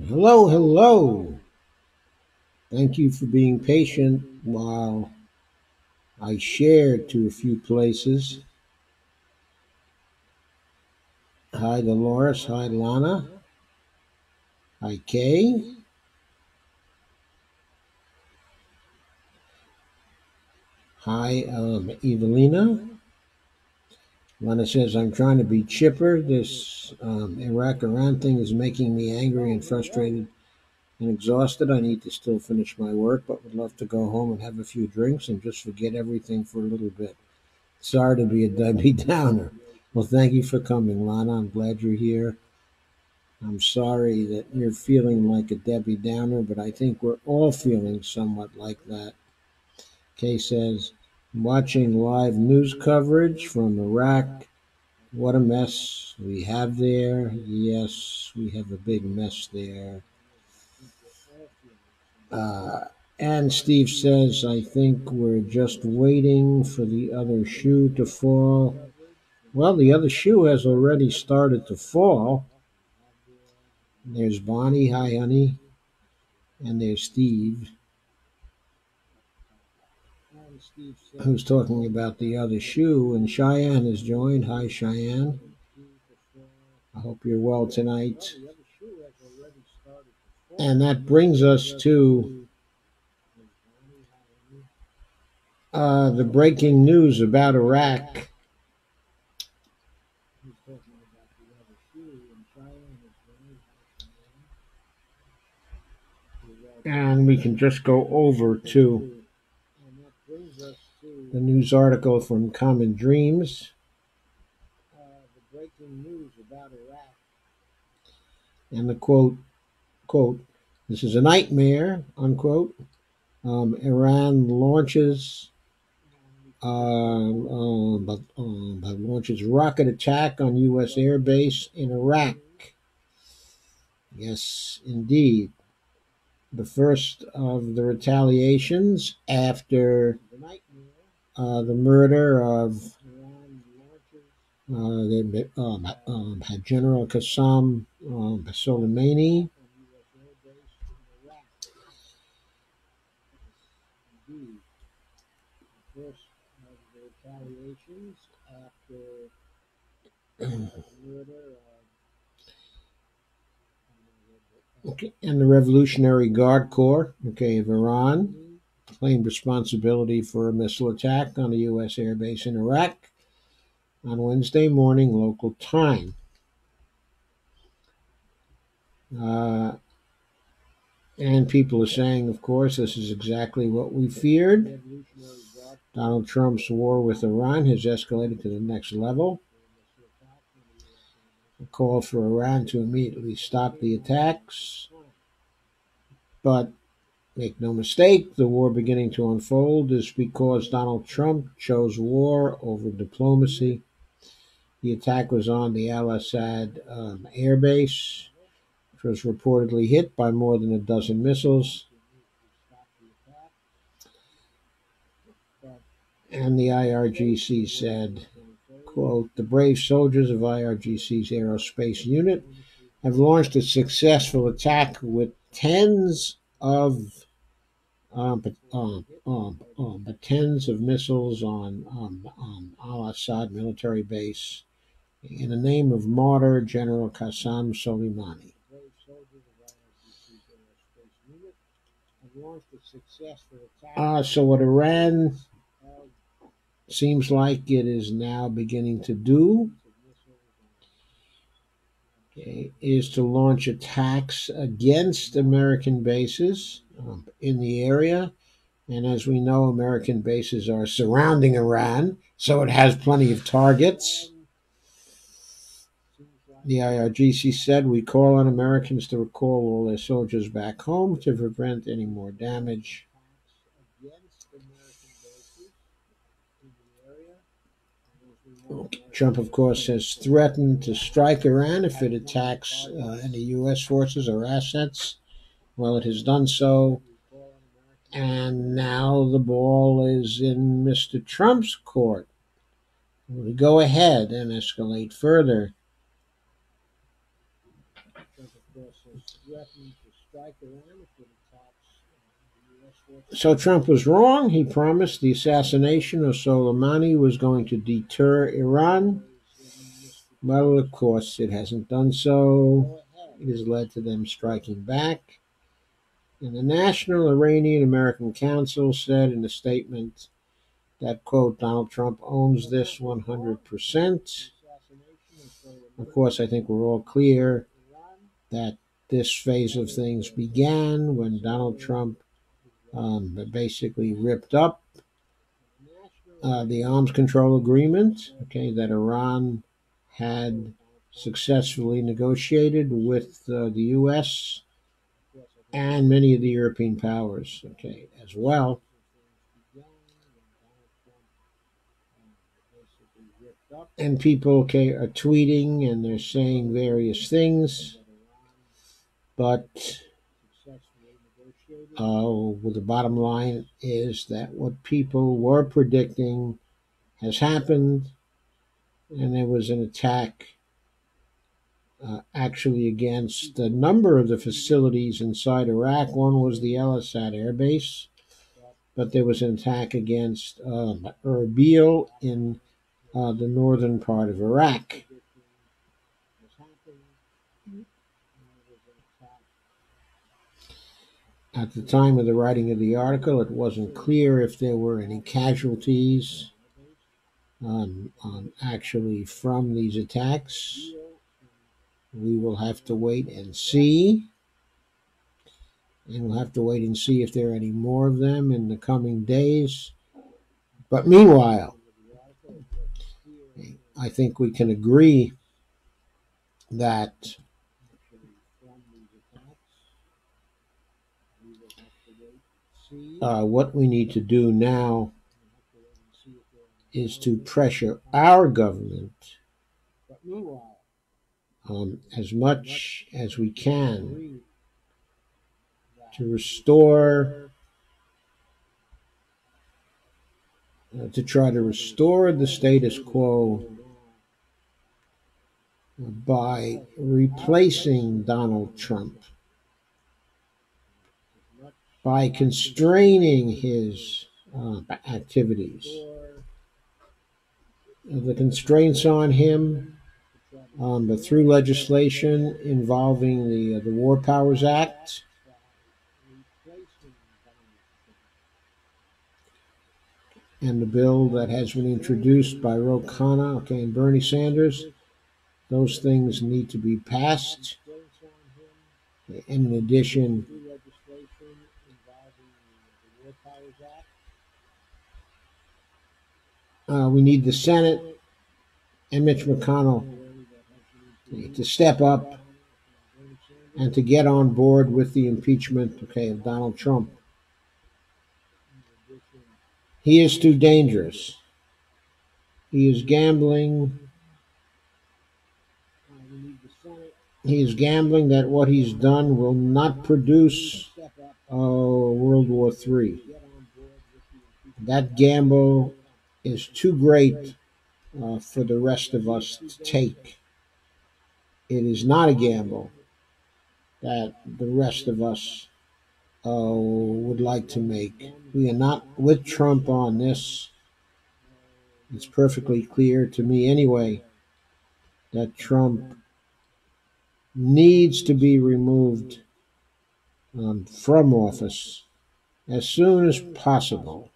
Hello, hello. Thank you for being patient while I shared to a few places. Hi, Dolores. Hi, Lana. Hi, Kay. Hi, Evelina. Lana says, I'm trying to be chipper. This Iraq Iran thing is making me angry and frustrated and exhausted. I need to still finish my work, but would love to go home and have a few drinks and just forget everything for a little bit. Sorry to be a Debbie Downer. Well, thank you for coming, Lana. I'm glad you're here. I'm sorry that you're feeling like a Debbie Downer, but I think we're all feeling somewhat like that. Kay says, watching live news coverage from Iraq. What a mess we have there. Yes, we have a big mess there. Uh, and Steve says, I think we're just waiting for the other shoe to fall. Well, the other shoe has already started to fall. There's Bonnie. Hi, honey. And there's Steve, who's talking about the other shoe. And Cheyenne is joined. Hi, Cheyenne. I hope you're well tonight. And that brings us to the breaking news about Iraq. And we can just go over to the news article from Common Dreams. And the quote, this is a nightmare, unquote. Iran launches launches rocket attack on U.S. airbase in Iraq. Yes, indeed. The first of the retaliations after the murder of General Qassam Soleimani. Okay, and the Revolutionary Guard Corps, okay, of Iran claimed responsibility for a missile attack on a U.S. airbase in Iraq on Wednesday morning local time. Uh, and people are saying, of course, this is exactly what we feared. Donald Trump's war with Iran has escalated to the next level. A call for Iran to immediately stop the attacks. But Make no mistake, the war beginning to unfold is because Donald Trump chose war over diplomacy. The attack was on the Al Assad air base, which was reportedly hit by more than a dozen missiles. And the IRGC said, quote, the brave soldiers of IRGC's aerospace unit have launched a successful attack with tens of tens of missiles on al-Assad military base in the name of martyr General Qasem Soleimani. So what Iran seems like it is now beginning to do, okay, is to launch attacks against American bases in the area. And as we know, American bases are surrounding Iran, so it has plenty of targets. The IRGC said, we call on Americans to recall all their soldiers back home to prevent any more damage. Trump, of course, has threatened to strike Iran if it attacks any U.S. forces or assets. Well, it has done so. And now the ball is in Mr. Trump's court. Will he go ahead and escalate further? So Trump was wrong. He promised the assassination of Soleimani was going to deter Iran. Well, of course, it hasn't done so. It has led to them striking back. And the National Iranian American Council said in a statement that, quote, Donald Trump owns this 100%. Of course, I think we're all clear that this phase of things began when Donald Trump basically ripped up the arms control agreement, okay, that Iran had successfully negotiated with the U.S. and many of the European powers, okay, as well. And people, okay, are tweeting and they're saying various things, but well, the bottom line is that what people were predicting has happened, and there was an attack actually against a number of the facilities inside Iraq. One was the Al Assad air base, but there was an attack against Erbil in the northern part of Iraq. At the time of the writing of the article, it wasn't clear if there were any casualties actually from these attacks. We will have to wait and see. And we'll have to wait and see if there are any more of them in the coming days. But meanwhile, I think we can agree that what we need to do now is to pressure our government as much as we can to restore, to try to restore the status quo by replacing Donald Trump, by constraining his activities. The constraints on him, but through legislation involving the War Powers Act, and the bill that has been introduced by Ro Khanna, okay, and Bernie Sanders, those things need to be passed. And in addition, we need the Senate and Mitch McConnell to step up and to get on board with the impeachment, okay, of Donald Trump. He is too dangerous. He is gambling. He is gambling that what he's done will not produce World War III. That gamble is too great for the rest of us to take. It is not a gamble that the rest of us would like to make. We are not with Trump on this. It's perfectly clear to me anyway that Trump needs to be removed from office as soon as possible.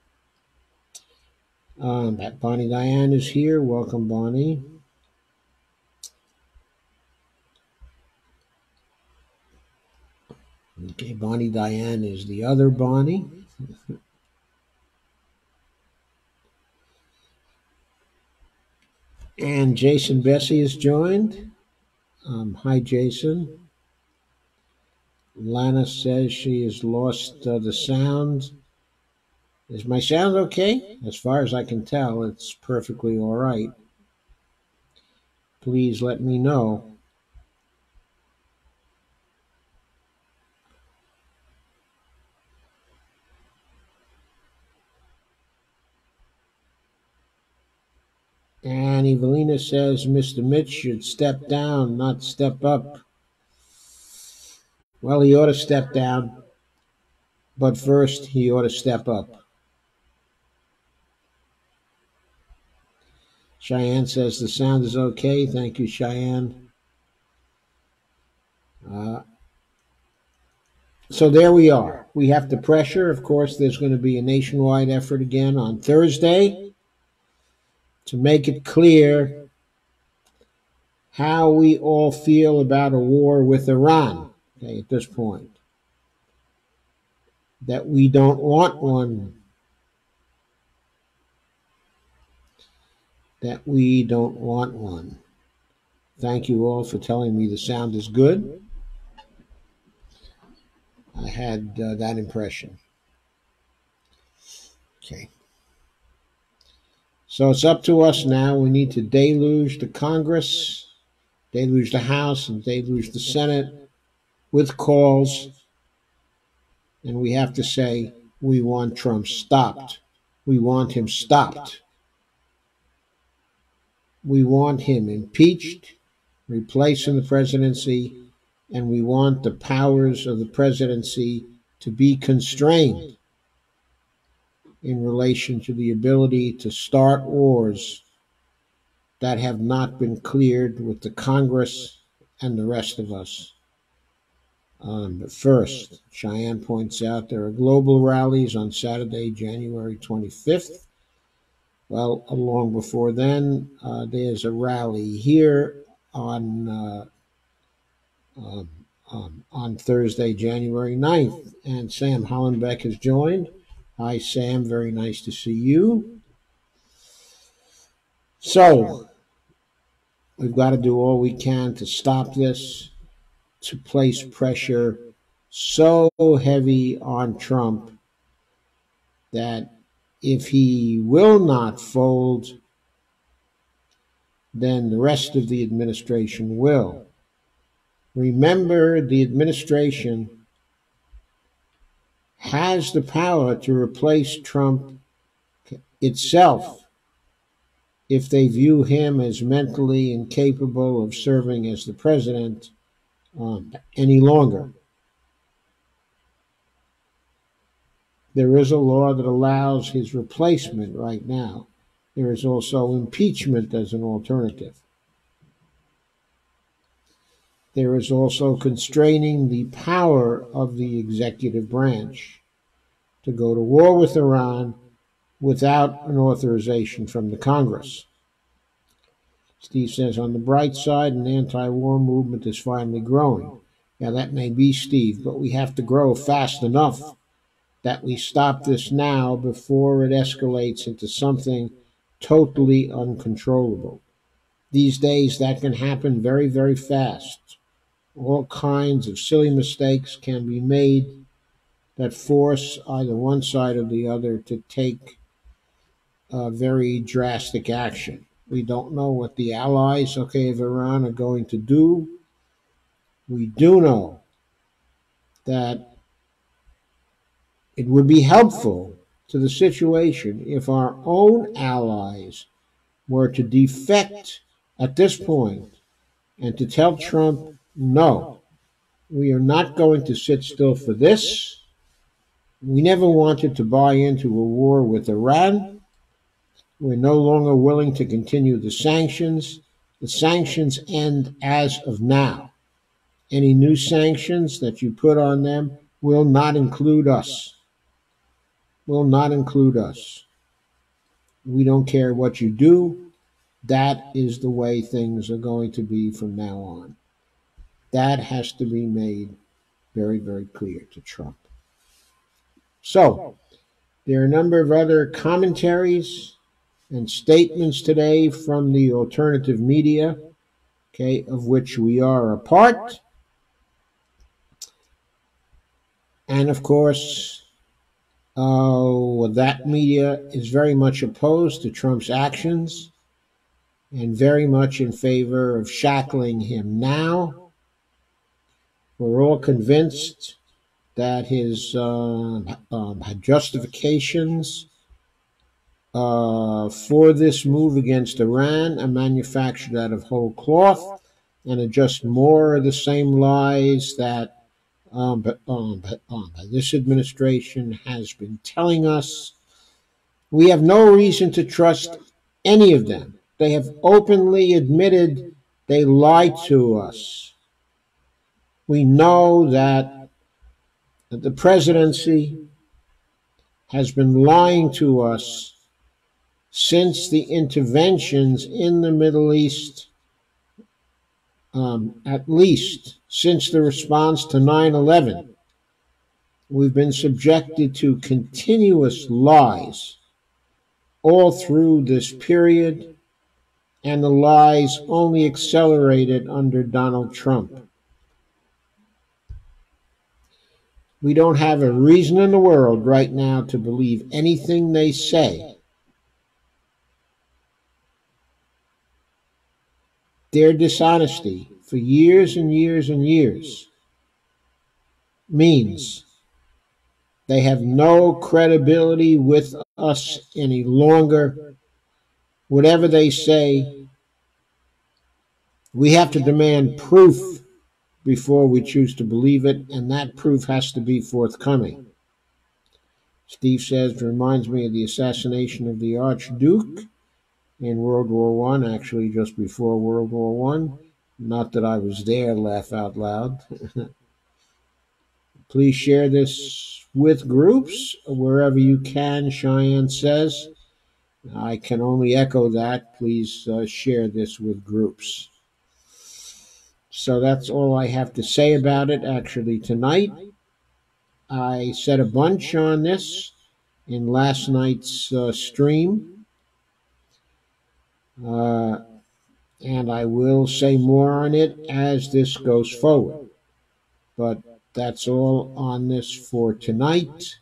That Bonnie Diane is here. Welcome, Bonnie. Okay, Bonnie Diane is the other Bonnie. And Jason Bessie is joined. Hi, Jason. Lana says she has lost the sound. Is my sound okay? As far as I can tell, it's perfectly all right. Please let me know. And Evelina says Mr. Mitch should step down, not step up. Well, he ought to step down, but first he ought to step up. Cheyenne says the sound is okay. Thank you, Cheyenne. So there we are. We have the pressure. Of course, there's going to be a nationwide effort again on Thursday to make it clear how we all feel about a war with Iran, okay, at this point. That we don't want one. That we don't want one. Thank you all for telling me the sound is good. I had that impression. Okay. So it's up to us now. We need to deluge the Congress, deluge the House, and deluge the Senate with calls. And we have to say, we want Trump stopped. We want him stopped. We want him impeached, replaced in the presidency, and we want the powers of the presidency to be constrained in relation to the ability to start wars that have not been cleared with the Congress and the rest of us. But first, Cheyenne points out there are global rallies on Saturday, January 25th. Well, long before then, there's a rally here on Thursday, January 9th. And Sam Hollenbeck has joined. Hi, Sam. Very nice to see you. So, we've got to do all we can to stop this, to place pressure so heavy on Trump that if he will not fold, then the rest of the administration will. Remember, the administration has the power to replace Trump itself if they view him as mentally incapable of serving as the president any longer. There is a law that allows his replacement right now. There is also impeachment as an alternative. There is also constraining the power of the executive branch to go to war with Iran without an authorization from the Congress. Steve says, on the bright side, an anti-war movement is finally growing. Yeah, that may be, Steve, but we have to grow fast enough that we stop this now before it escalates into something totally uncontrollable. These days, that can happen very, very fast. All kinds of silly mistakes can be made that force either one side or the other to take very drastic action. We don't know what the allies, okay, of Iran are going to do. We do know that it would be helpful to the situation if our own allies were to defect at this point and to tell Trump, no, we are not going to sit still for this. We never wanted to buy into a war with Iran. We're no longer willing to continue the sanctions. The sanctions end as of now. Any new sanctions that you put on them will not include us. Will not include us. We don't care what you do. That is the way things are going to be from now on. That has to be made very, very clear to Trump. So, there are a number of other commentaries and statements today from the alternative media, okay, of which we are a part. And of course, that media is very much opposed to Trump's actions and very much in favor of shackling him now. We're all convinced that his justifications for this move against Iran are manufactured out of whole cloth and are just more of the same lies that this administration has been telling us. We have no reason to trust any of them. They have openly admitted they lied to us. We know that the presidency has been lying to us since the interventions in the Middle East, at least since the response to 9/11. We've been subjected to continuous lies all through this period, and the lies only accelerated under Donald Trump. We don't have a reason in the world right now to believe anything they say. Their dishonesty for years and years and years means they have no credibility with us any longer. Whatever they say, we have to demand proof before we choose to believe it, and that proof has to be forthcoming. Steve says, it reminds me of the assassination of the Archduke in World War I, actually just before World War I. Not that I was there, laugh out loud. Please share this with groups wherever you can, Cheyenne says. I can only echo that. Please share this with groups. So that's all I have to say about it actually tonight. I said a bunch on this in last night's stream. And I will say more on it as this goes forward. But that's all on this for tonight.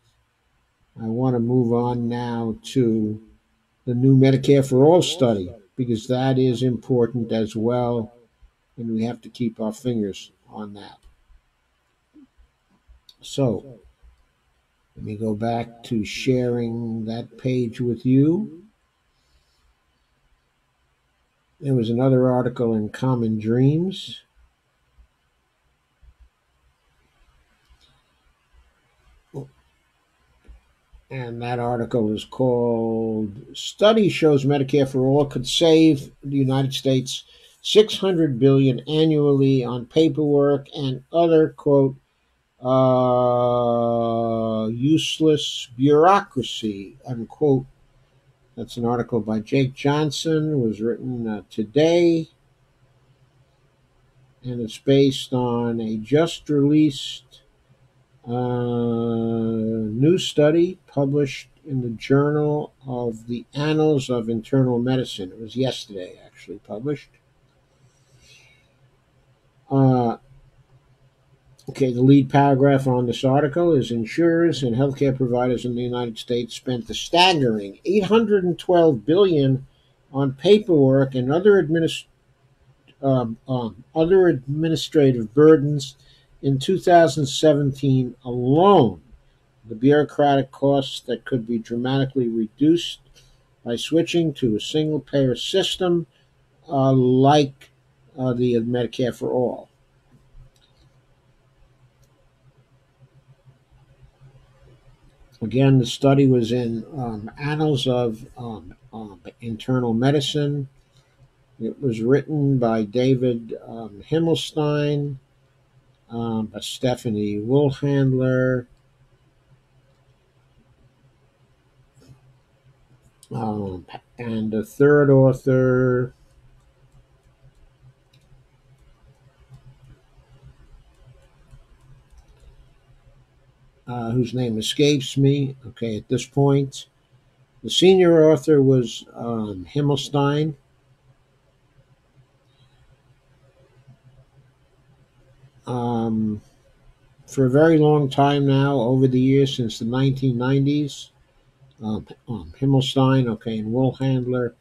I want to move on now to the new Medicare for All study, because that is important as well, and we have to keep our fingers on that. So, let me go back to sharing that page with you. There was another article in Common Dreams. And that article is called Study Shows Medicare for All Could Save the United States $600 billion annually on paperwork and other, quote, useless bureaucracy, unquote. That's an article by Jake Johnson. It was written today, and it's based on a just released new study published in the Journal of the Annals of Internal Medicine. It was yesterday, actually, published. Okay, the lead paragraph on this article is insurers and healthcare providers in the United States spent a staggering $812 billion on paperwork and other administrative burdens in 2017 alone. The bureaucratic costs that could be dramatically reduced by switching to a single payer system like the Medicare for All. Again, the study was in Annals of Internal Medicine. It was written by David Himmelstein, by Stephanie Woolhandler, and the third author, whose name escapes me, okay, at this point. The senior author was Himmelstein. Um, for a very long time now, over the years, since the 1990s, Himmelstein, okay, and Woolhandler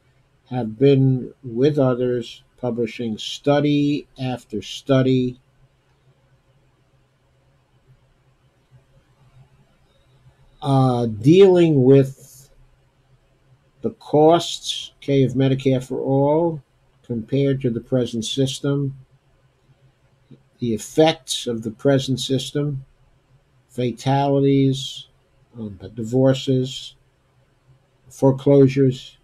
have been with others publishing study after study dealing with the costs, okay, of Medicare for All compared to the present system, the effects of the present system, fatalities, divorces, foreclosures,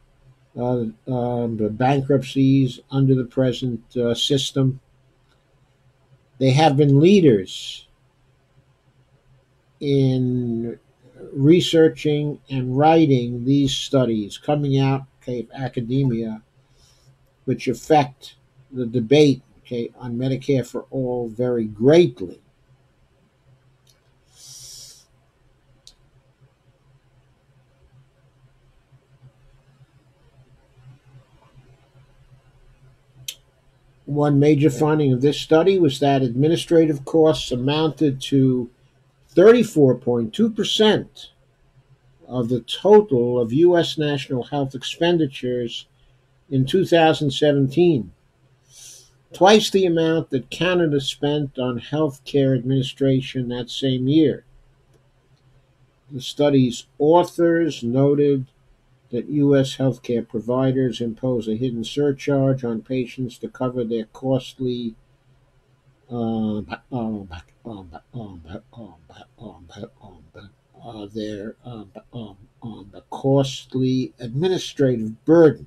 the bankruptcies under the present system. They have been leaders in researching and writing these studies coming out, okay, of academia, which affect the debate, okay, on Medicare for All very greatly. One major finding of this study was that administrative costs amounted to 34.2% of the total of U.S. national health expenditures in 2017, twice the amount that Canada spent on health care administration that same year. The study's authors noted that U.S. healthcare providers impose a hidden surcharge on patients to cover their costly the costly administrative burden.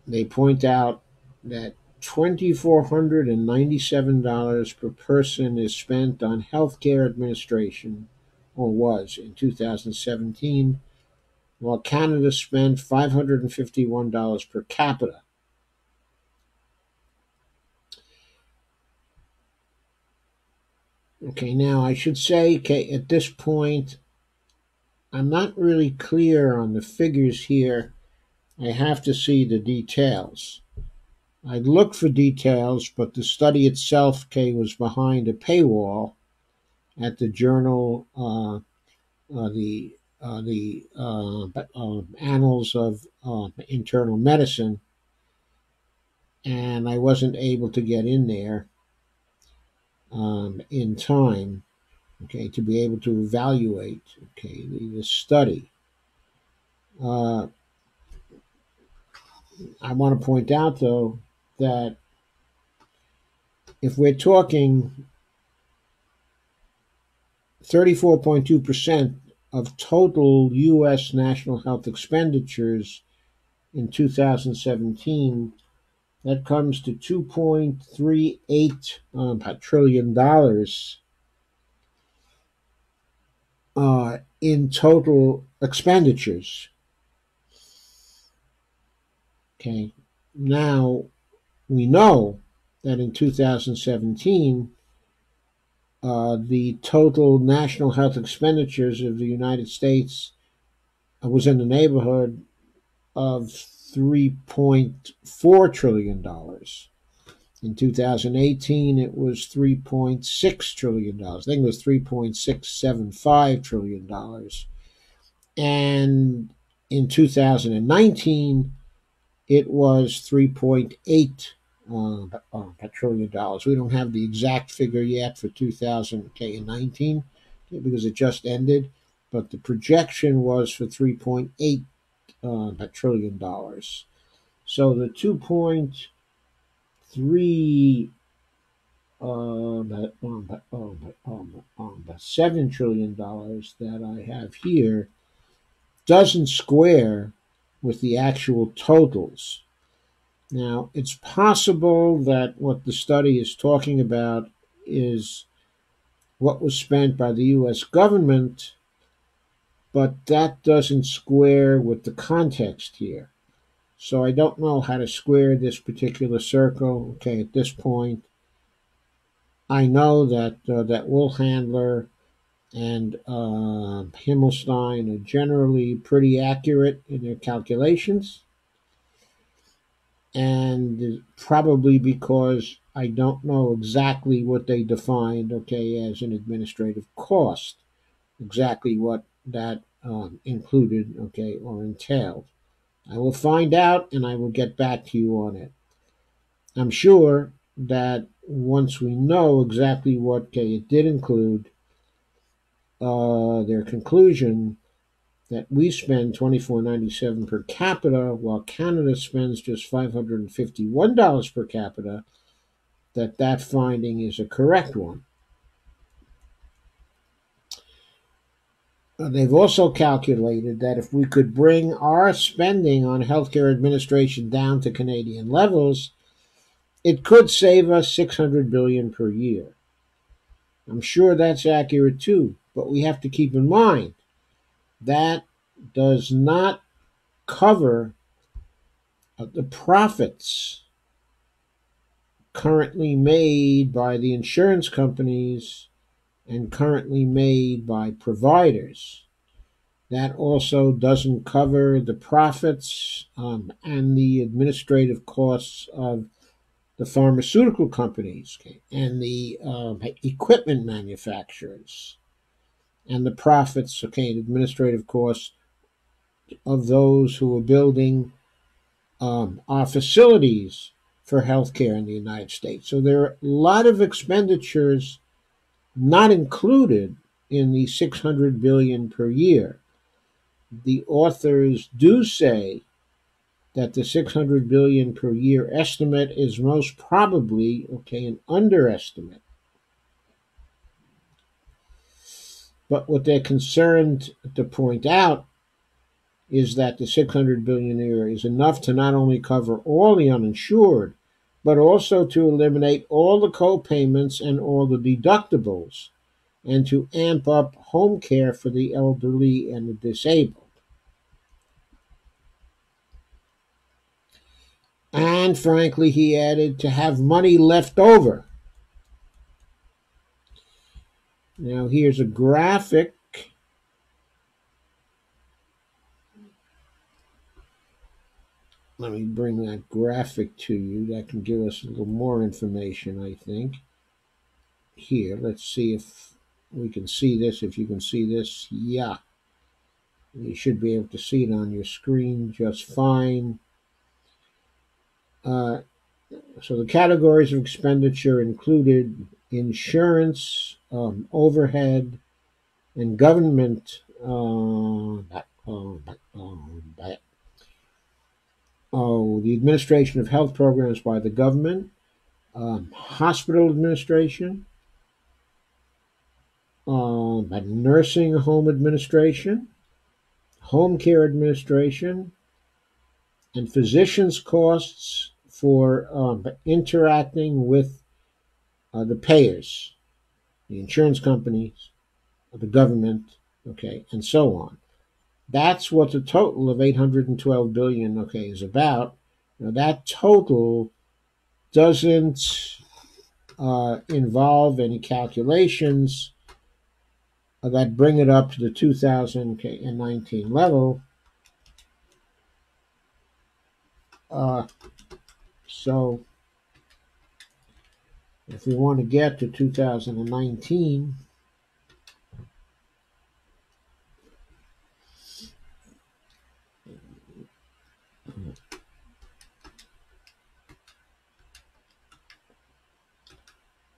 They point out that $2,497 per person is spent on healthcare administration, or was in 2017, while Canada spent $551 per capita. Okay, now I should say, okay, at this point, I'm not really clear on the figures here. I have to see the details. I looked for details, but the study itself, okay, was behind a paywall at the journal, the Annals of Internal Medicine, and I wasn't able to get in there in time, okay, to be able to evaluate, okay, the study. I want to point out, though, that if we're talking 34.2% of total U.S. national health expenditures in 2017, that comes to $2.38 trillion in total expenditures. Okay, now we know that in 2017, the total national health expenditures of the United States was in the neighborhood of $3.4 trillion. In 2018, it was $3.6 trillion. I think it was $3.675 trillion. And in 2019, it was $3.8 trillion. We don't have the exact figure yet for 2019 because it just ended, but the projection was for $3.8 trillion. So the 2.3 $7 trillion that I have here doesn't square with the actual totals. Now, it's possible that what the study is talking about is what was spent by the U.S. government, but that doesn't square with the context here. So I don't know how to square this particular circle. Okay, at this point, I know that Woolhandler and Himmelstein are generally pretty accurate in their calculations, and probably because I don't know exactly what they defined, okay, as an administrative cost, exactly what that included, okay, or entailed. I will find out and I will get back to you on it. I'm sure that once we know exactly what it did include, their conclusion that we spend $24.97 per capita while Canada spends just $551 per capita, that finding is a correct one. They've also calculated that if we could bring our spending on healthcare administration down to Canadian levels, it could save us $600 billion per year. I'm sure that's accurate too, but we have to keep in mind that does not cover the profits currently made by the insurance companies and currently made by providers. That also doesn't cover the profits and the administrative costs of the pharmaceutical companies, okay, and the equipment manufacturers, and the profits, okay, the administrative costs of those who are building our facilities for healthcare in the United States. So there are a lot of expenditures not included in the $600 billion per year. The authors do say that the $600 billion per year estimate is most probably, okay, an underestimate. But what they're concerned to point out is that the $600 billion a year is enough to not only cover all the uninsured, but also to eliminate all the co-payments and all the deductibles, and to amp up home care for the elderly and the disabled. And frankly, he added, to have money left over. Now, here's a graphic. Let me bring that graphic to you. That can give us a little more information, I think. Here, let's see if we can see this. If you can see this, yeah. You should be able to see it on your screen just fine. So the categories of expenditure included insurance, overhead, and government the administration of health programs by the government, hospital administration, nursing home administration, home care administration, and physicians' costs for interacting with the payers, the insurance companies, the government, okay, and so on. That's what the total of $812 billion, okay, is about. Now, that total doesn't involve any calculations that bring it up to the 2019 level. So If we want to get to 2019,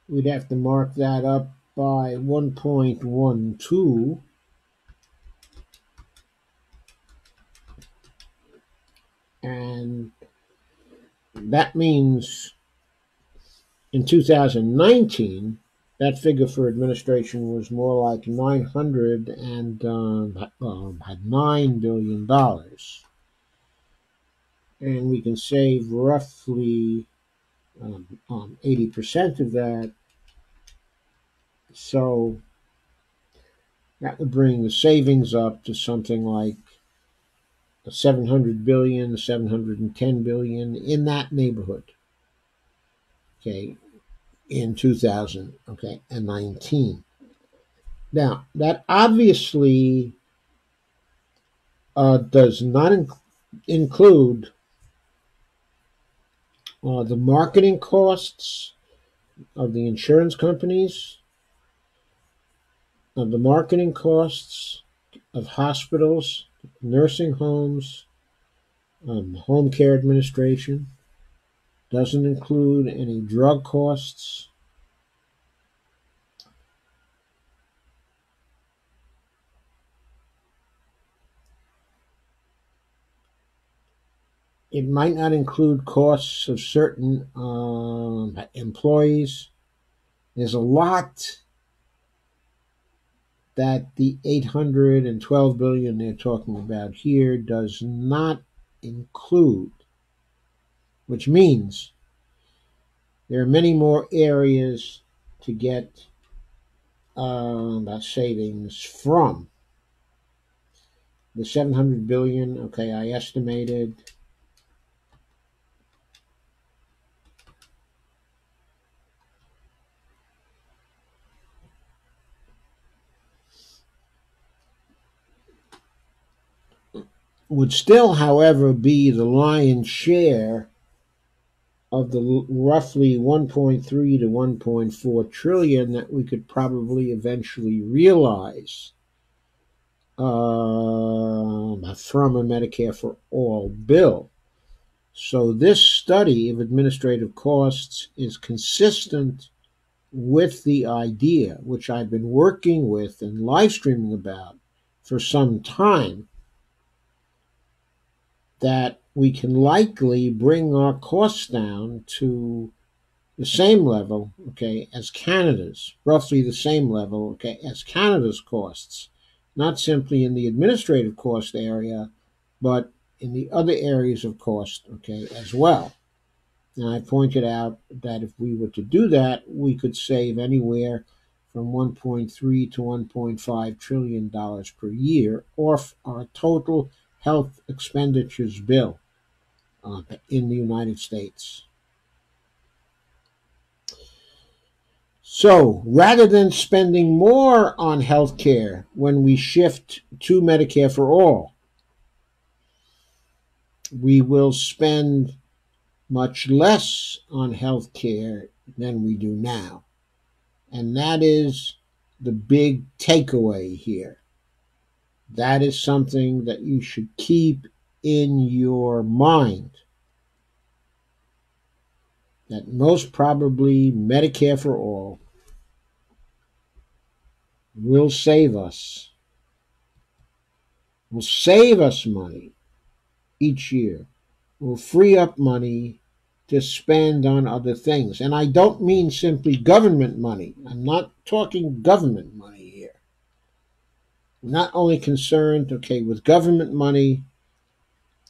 we'd have to mark that up by 1.12, and that means in 2019, that figure for administration was more like $909 billion. And we can save roughly 80% of that. So that would bring the savings up to something like 700 billion, 710 billion, in that neighborhood. Okay, in 2019. Now, that obviously does not include the marketing costs of the insurance companies, of the marketing costs of hospitals, nursing homes, home care administration. Doesn't include any drug costs. It might not include costs of certain employees. There's a lot that the 812 billion they're talking about here does not include, which means there are many more areas to get savings from. The 700 billion, okay, I estimated would still, however, be the lion's share of the roughly 1.3 to 1.4 trillion that we could probably eventually realize from a Medicare for All bill. So this study of administrative costs is consistent with the idea, which I've been working with and live streaming about for some time, that we can likely bring our costs down to the same level, okay, as Canada's, roughly the same level, okay, as Canada's costs, not simply in the administrative cost area, but in the other areas of cost, okay, as well. And I pointed out that if we were to do that, we could save anywhere from 1.3 to 1.5 trillion dollars per year off our total health expenditures bill in the United States. So rather than spending more on health care when we shift to Medicare for All, we will spend much less on health care than we do now. And that is the big takeaway here. That is something that you should keep in your mind. That most probably Medicare for All will save us money each year, will free up money to spend on other things. And I don't mean simply government money. I'm not talking government money here. I'm not only concerned, okay, with government money.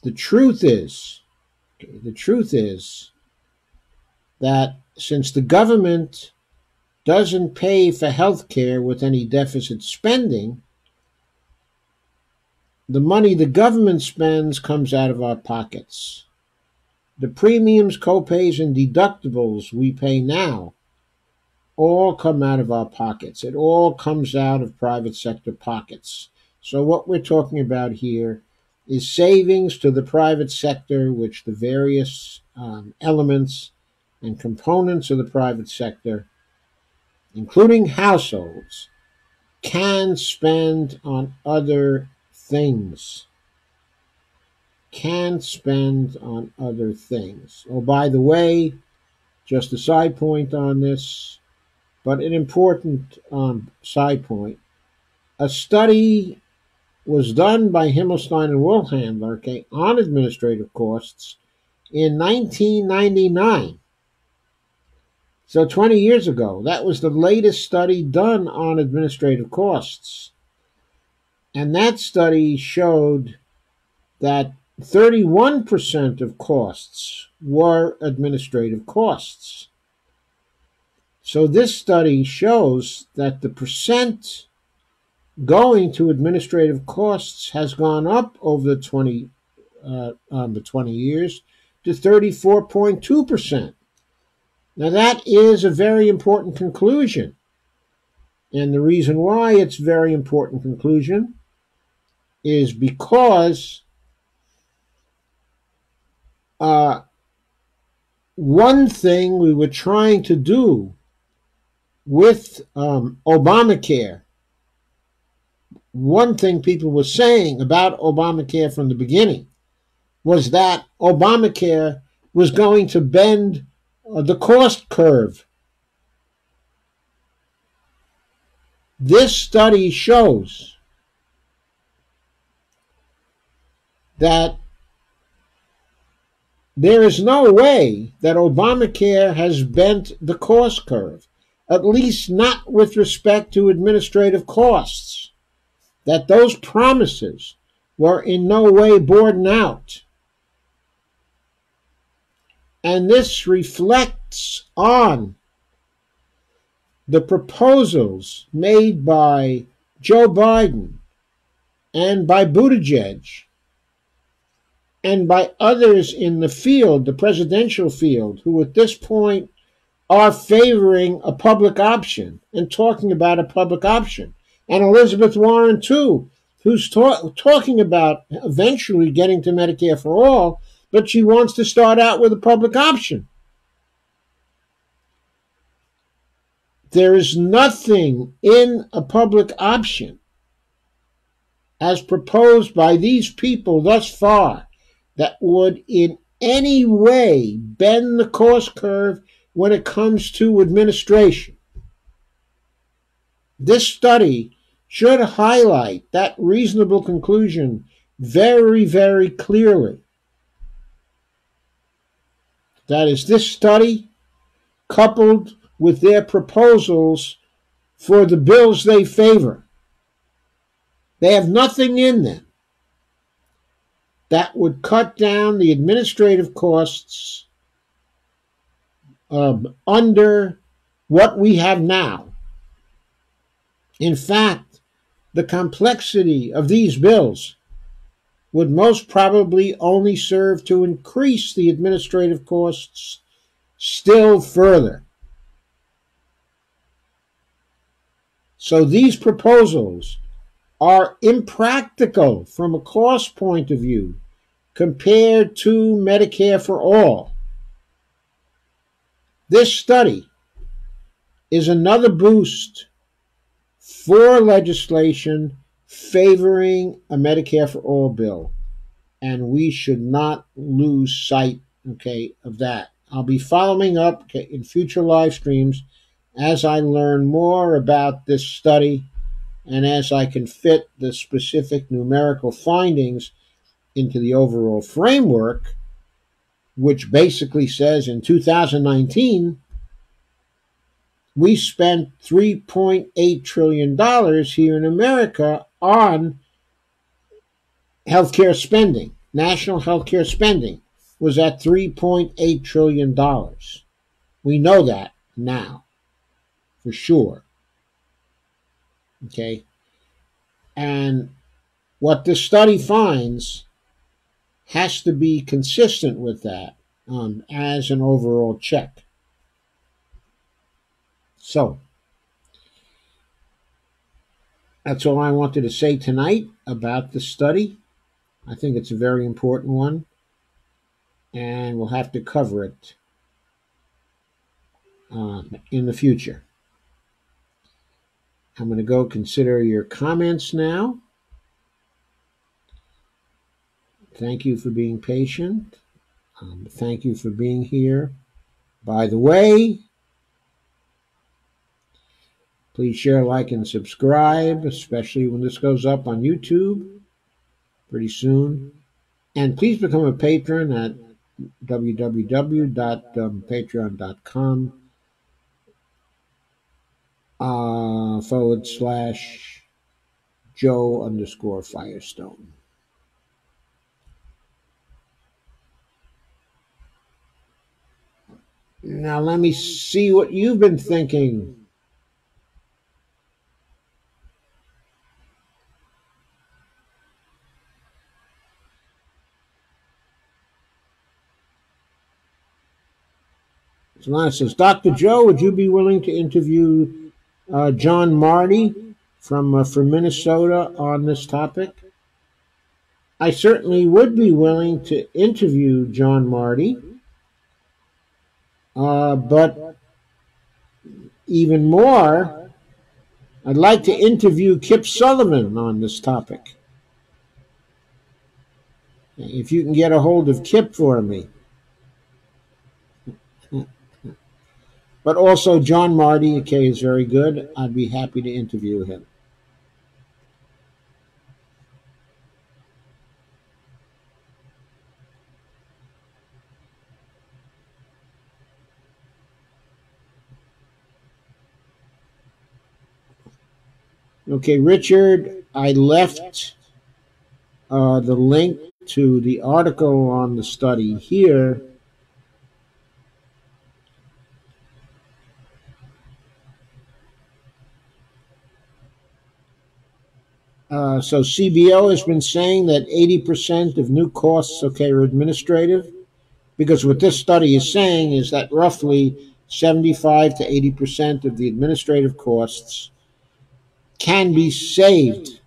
The truth is that since the government doesn't pay for health care with any deficit spending, the money the government spends comes out of our pockets. The premiums, copays, and deductibles we pay now all come out of our pockets. It all comes out of private sector pockets. So what we're talking about here is savings to the private sector, which the various elements and components of the private sector, including households, can spend on other things. Can spend on other things. Oh, by the way, just a side point on this, but an important side point. A study was done by Himmelstein and Wohlhandler, okay, on administrative costs in 1999. So 20 years ago, that was the latest study done on administrative costs. And that study showed that 31% of costs were administrative costs. So this study shows that the percent going to administrative costs has gone up over the 20 years to 34.2%. Now that is a very important conclusion. And the reason why it's a very important conclusion is because one thing we were trying to do with Obamacare, one thing people were saying about Obamacare from the beginning was that Obamacare was going to bend the cost curve. This study shows that there is no way that Obamacare has bent the cost curve, at least not with respect to administrative costs, that those promises were in no way borne out. And this reflects on the proposals made by Joe Biden and by Buttigieg and by others in the field, the presidential field, who at this point are favoring a public option and talking about a public option. And Elizabeth Warren, too, who's talking about eventually getting to Medicare for all, but she wants to start out with a public option. There is nothing in a public option as proposed by these people thus far that would in any way bend the cost curve when it comes to administration. This study should highlight that reasonable conclusion very, very clearly. That is, this study, coupled with their proposals for the bills they favor, they have nothing in them that would cut down the administrative costs under what we have now. In fact, the complexity of these bills would most probably only serve to increase the administrative costs still further. So these proposals are impractical from a cost point of view compared to Medicare for all. This study is another boost for legislation favoring a Medicare for all bill, and we should not lose sight, of that. I'll be following up in future live streams as I learn more about this study and as I can fit the specific numerical findings into the overall framework, which basically says in 2019, we spent $3.8 trillion here in America on healthcare spending. National healthcare spending was at $3.8 trillion. We know that now, for sure. Okay? And what this study finds has to be consistent with that as an overall check. So, that's all I wanted to say tonight about the study. I think it's a very important one, and we'll have to cover it in the future. I'm going to go consider your comments now. Thank you for being patient. Thank you for being here. By the way, please share, like, and subscribe, especially when this goes up on YouTube pretty soon. And please become a patron at www.patreon.com /Joe_Firestone. Now let me see what you've been thinking. Solana says, Dr. Joe, would you be willing to interview John Marty from Minnesota on this topic? I certainly would be willing to interview John Marty, but even more, I'd like to interview Kip Sullivan on this topic. If you can get a hold of Kip for me. But also John Marty, okay, is very good. I'd be happy to interview him. Okay, Richard, I left the link to the article on the study here. So CBO has been saying that 80% of new costs, okay, are administrative, because what this study is saying is that roughly 75 to 80% of the administrative costs can be saved.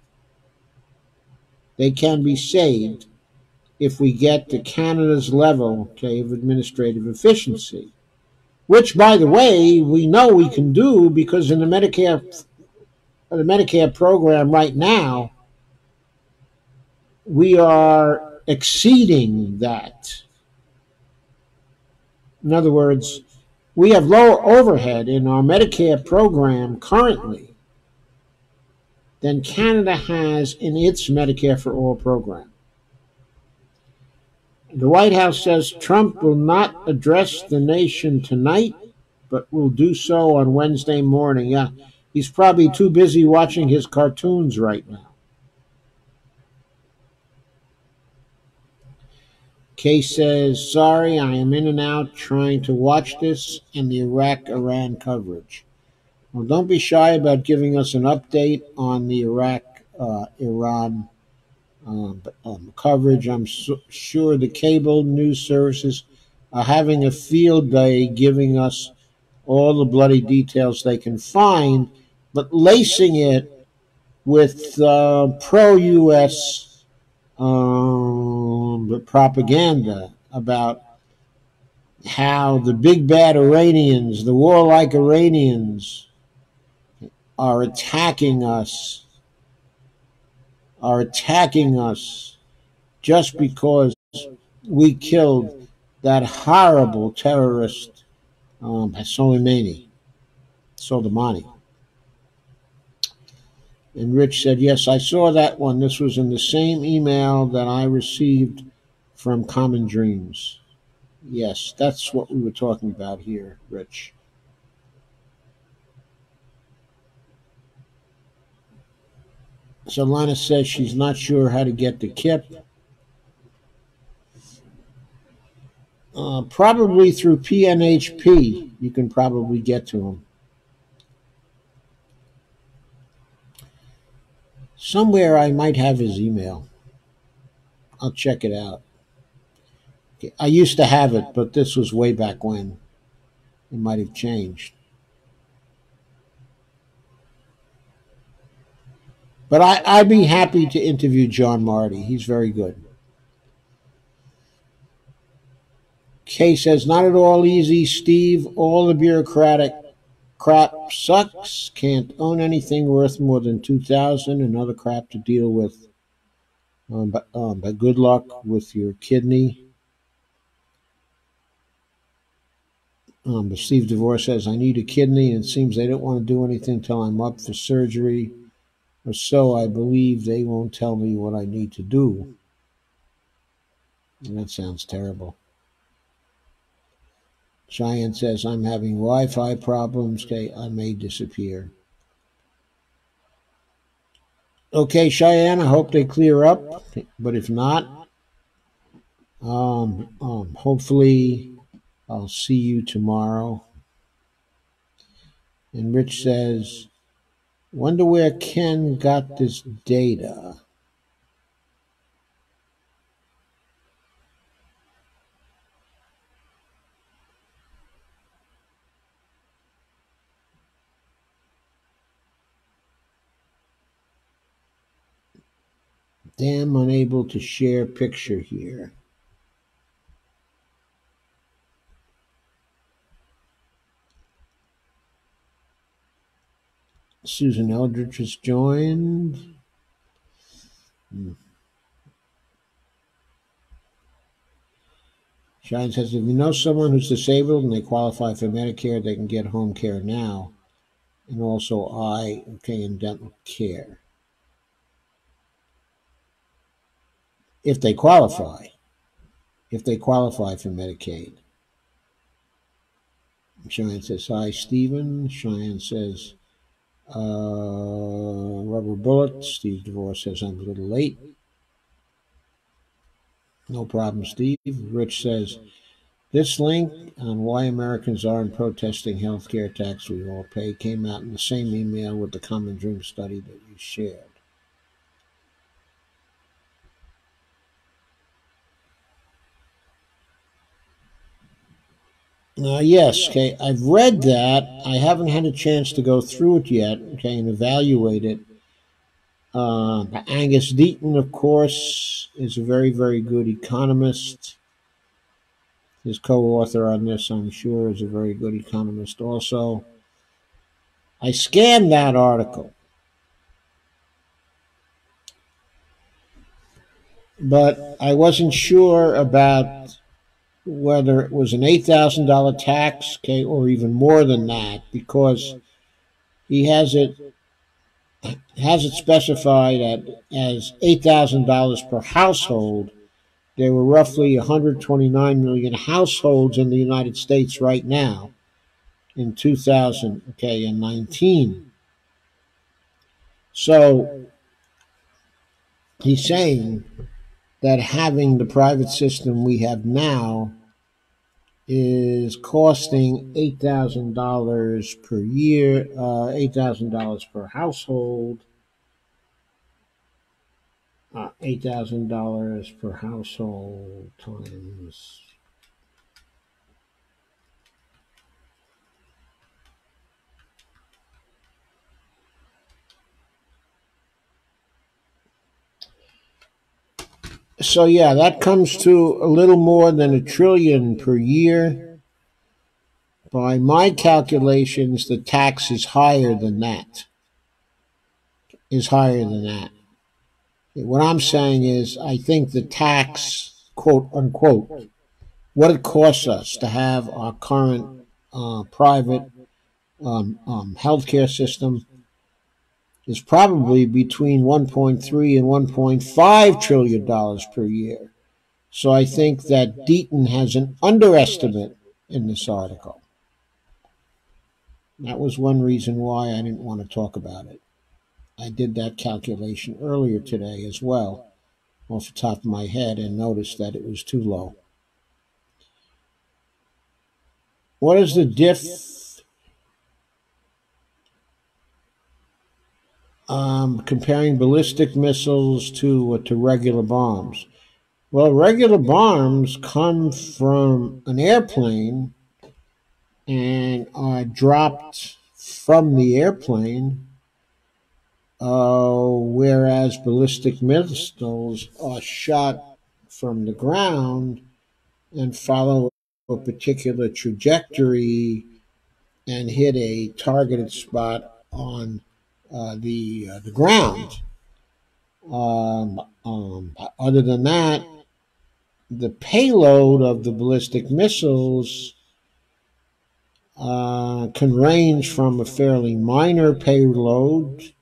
They can be saved if we get to Canada's level, okay, of administrative efficiency, which, by the way, we know we can do because in the Medicare program right now, we are exceeding that. In other words, we have lower overhead in our Medicare program currently than Canada has in its Medicare for All program. The White House says Trump will not address the nation tonight, but will do so on Wednesday morning. Yeah, he's probably too busy watching his cartoons right now. Kay says, sorry, I am in and out trying to watch this and the Iraq-Iran coverage. Well, don't be shy about giving us an update on the Iraq-Iran coverage. I'm sure the cable news services are having a field day giving us all the bloody details they can find, but lacing it with pro-U.S. Propaganda about how the big bad Iranians, the warlike Iranians, are attacking us just because we killed that horrible terrorist Soleimani. And Rich said, yes, I saw that one. This was in the same email that I received from Common Dreams. Yes, that's what we were talking about here, Rich. So Lana says she's not sure how to get to Kip. Probably through PNHP, you can probably get to him. Somewhere I might have his email. I'll check it out. Okay. I used to have it, but this was way back when. It might have changed. But I'd be happy to interview John Marty. He's very good. Kay says, not at all easy, Steve. All the bureaucratic crap sucks. Can't own anything worth more than 2,000 and other crap to deal with. But good luck with your kidney. But Steve DeVore says, I need a kidney, and it seems they don't want to do anything till I'm up for surgery, or so I believe. They won't tell me what I need to do. And that sounds terrible. Cheyenne says, I'm having Wi-Fi problems. Okay, I may disappear. Okay, Cheyenne, I hope they clear up. But if not, hopefully I'll see you tomorrow. And Rich says, wonder where Ken got this data. Damn, unable to share picture here. Susan Eldridge has joined. Shine says, if you know someone who's disabled and they qualify for Medicare, they can get home care now. And also eye, okay, and dental care. If they qualify. If they qualify for Medicaid. Cheyenne says, hi, Stephen. Cheyenne says, rubber bullet. Steve DeVore says, I'm a little late. No problem, Steve. Rich says, this link on why Americans aren't protesting health care tax we all pay came out in the same email with the Common Dream study that you shared. Yes, okay, I've read that. I haven't had a chance to go through it yet, okay, and evaluate it. Angus Deaton, of course, is a very, very good economist. His co-author on this, I'm sure, is a very good economist also. I scanned that article, but I wasn't sure about whether it was an $8,000 tax, okay, or even more than that, because he has it specified as $8,000 per household. There were roughly 129 million households in the United States right now in 2019. So he's saying that having the private system we have now is costing $8,000 per year, $8,000 per household, $8,000 per household times. So yeah, that comes to a little more than $1 trillion per year. By my calculations, the tax is higher than that. What I'm saying is, I think the tax, quote unquote, what it costs us to have our current private healthcare system is probably between 1.3 and 1.5 trillion dollars per year. So I think that Deaton has an underestimate in this article. That was one reason why I didn't want to talk about it. I did that calculation earlier today as well, off the top of my head, and noticed that it was too low. What is the diff comparing ballistic missiles to regular bombs? Well, regular bombs come from an airplane and are dropped from the airplane, whereas ballistic missiles are shot from the ground and follow a particular trajectory and hit a targeted spot on the ground. Other than that, the payload of the ballistic missiles can range from a fairly minor payload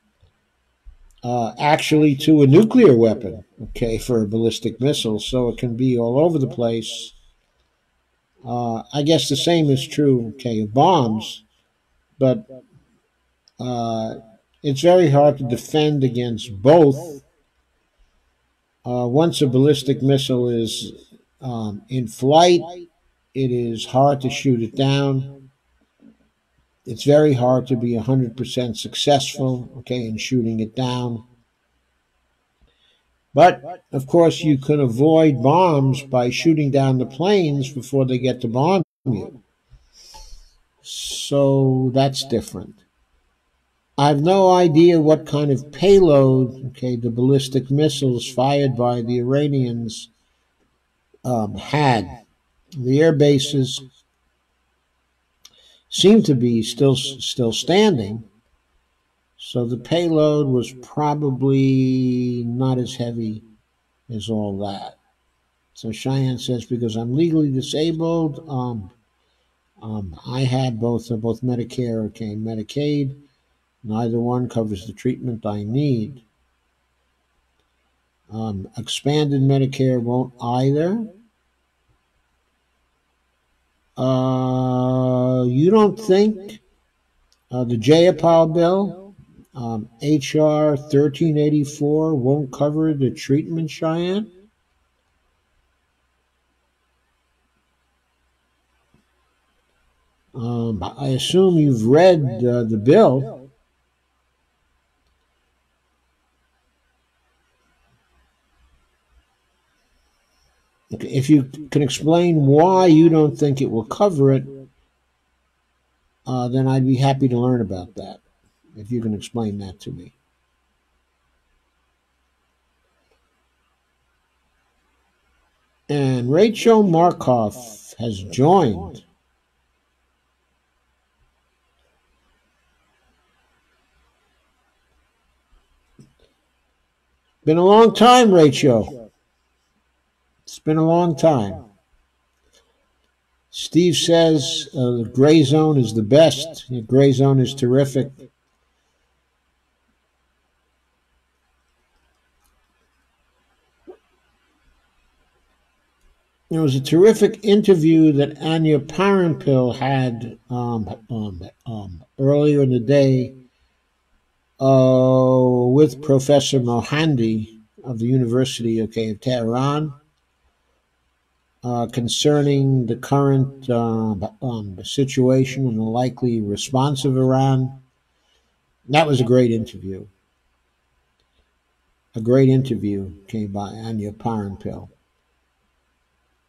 actually to a nuclear weapon, okay, for a ballistic missile. So it can be all over the place. I guess the same is true, okay, of bombs, but uh, it's very hard to defend against both. Once a ballistic missile is in flight, it is hard to shoot it down. It's very hard to be 100% successful, okay, in shooting it down. But of course, you can avoid bombs by shooting down the planes before they get to bomb you. So that's different. I have no idea what kind of payload, okay, the ballistic missiles fired by the Iranians had. The air bases seem to be still standing, so the payload was probably not as heavy as all that. So Cheyenne says, because I'm legally disabled, I had both Medicare and Medicaid. Neither one covers the treatment I need. Expanded Medicare won't either. You don't think the Jayapal bill, HR 1384, won't cover the treatment, Cheyenne? I assume you've read the bill. Okay, if you can explain why you don't think it will cover it, then I'd be happy to learn about that, if you can explain that to me. And Rachel Markov has joined. Been a long time, Rachel. It's been a long time. Steve says the Gray Zone is the best. The Gray Zone is terrific. There was a terrific interview that Anya Parampil had earlier in the day with Professor Mohandi of the University of Tehran concerning the current situation and the likely response of Iran. That was a great interview. A great interview came by Anya Parampil,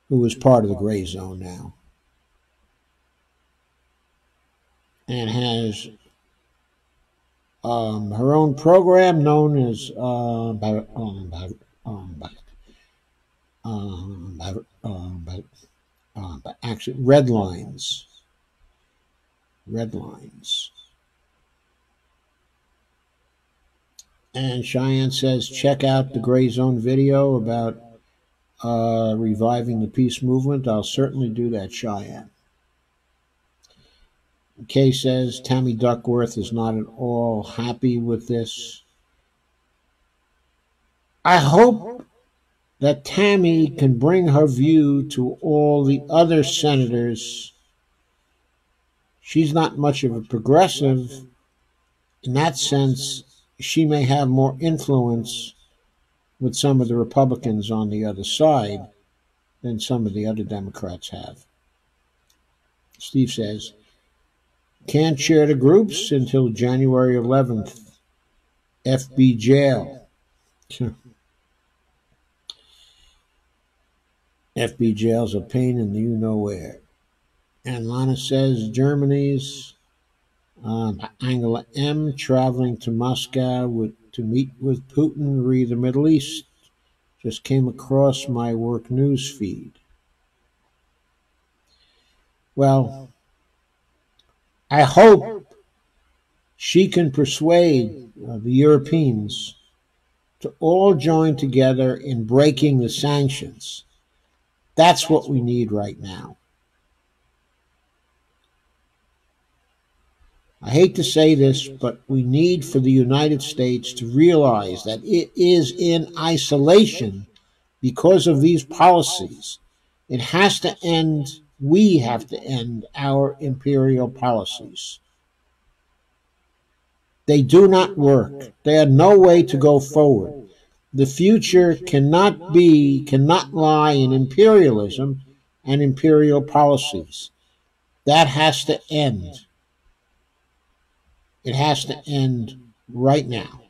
who is part of the Gray Zone now, and has her own program known as actually Red Lines. Red Lines. And Cheyenne says, check out the Gray Zone video about reviving the peace movement. I'll certainly do that, Cheyenne. Kay says, Tammy Duckworth is not at all happy with this. I hope that Tammy can bring her view to all the other senators. She's not much of a progressive. In that sense, she may have more influence with some of the Republicans on the other side than some of the other Democrats have. Steve says, can't share the groups until January 11th. FB jail. FB jail's a pain in the you-know-where. And Lana says Germany's Angela M. traveling to Moscow to meet with Putin re the Middle East. Just came across my work news feed. Well, I hope she can persuade the Europeans to all join together in breaking the sanctions. That's what we need right now. I hate to say this, but we need for the United States to realize that it is in isolation because of these policies. It has to end, we have to end our imperial policies. They do not work. They are no way to go forward. The future cannot lie in imperialism and imperial policies. That has to end. It has to end right now.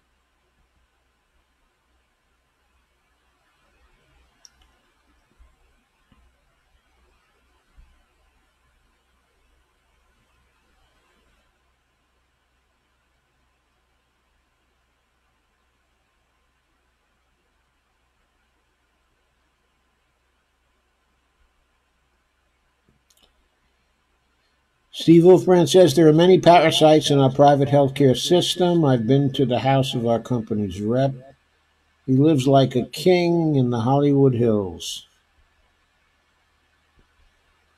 Steve Wolfbrand says there are many parasites in our private healthcare system. I've been to the house of our company's rep. He lives like a king in the Hollywood Hills.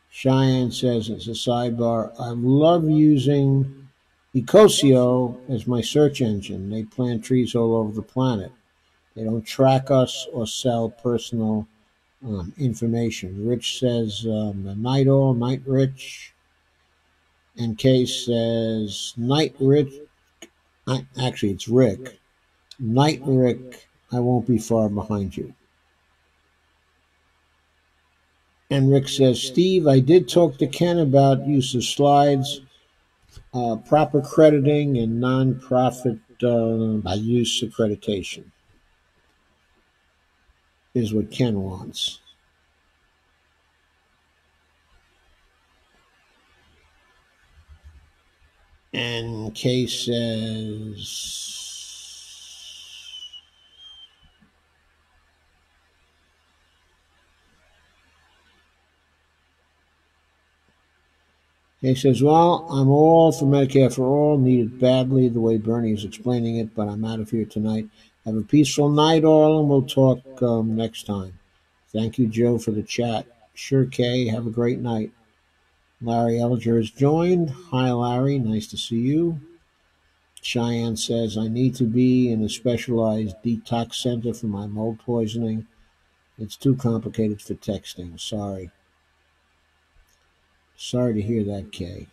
Cheyenne says it's a sidebar. I love using Ecosio as my search engine. They plant trees all over the planet. They don't track us or sell personal information. Rich says night all, night rich. And Case says night rich. Actually, it's Rick. Night Rick, I won't be far behind you. And Rick says, Steve, I did talk to Ken about use of slides, proper crediting, and non-profit use accreditation is what Ken wants. And Kay says, well, I'm all for Medicare for all, need it badly the way Bernie is explaining it, but I'm out of here tonight. Have a peaceful night, all, and we'll talk next time. Thank you, Joe, for the chat. Sure, Kay, have a great night. Larry Elger has joined. Hi, Larry, nice to see you. Cheyenne says, I need to be in a specialized detox center for my mold poisoning. It's too complicated for texting. Sorry. Sorry to hear that, Kay.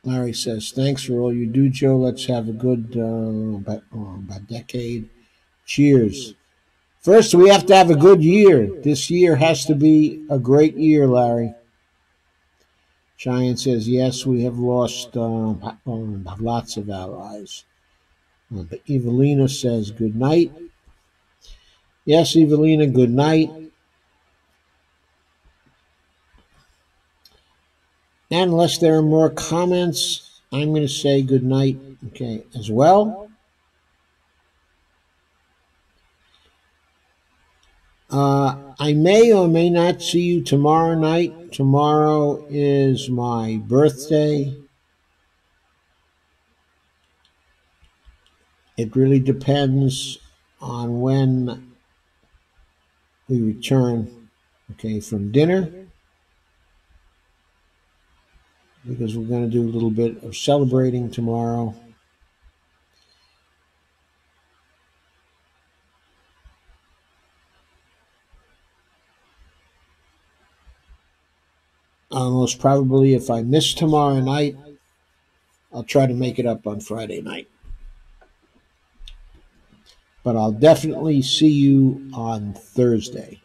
Larry says, thanks for all you do, Joe. Let's have a good decade. Cheers. First, we have to have a good year. This year has to be a great year, Larry. Cheyenne says, yes, we have lost lots of allies. But Evelina says, good night. Yes, Evelina, good night. And unless there are more comments, I'm going to say good night, okay, as well. I may or may not see you tomorrow night. Tomorrow is my birthday. It really depends on when we return, okay, from dinner, because we're going to do a little bit of celebrating tomorrow. Most probably, if I miss tomorrow night, I'll try to make it up on Friday night. But I'll definitely see you on Thursday.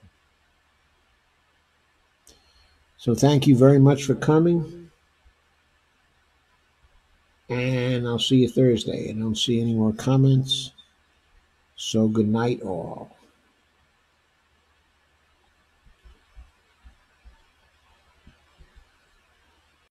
So thank you very much for coming. And I'll see you Thursday. I don't see any more comments. So good night, all.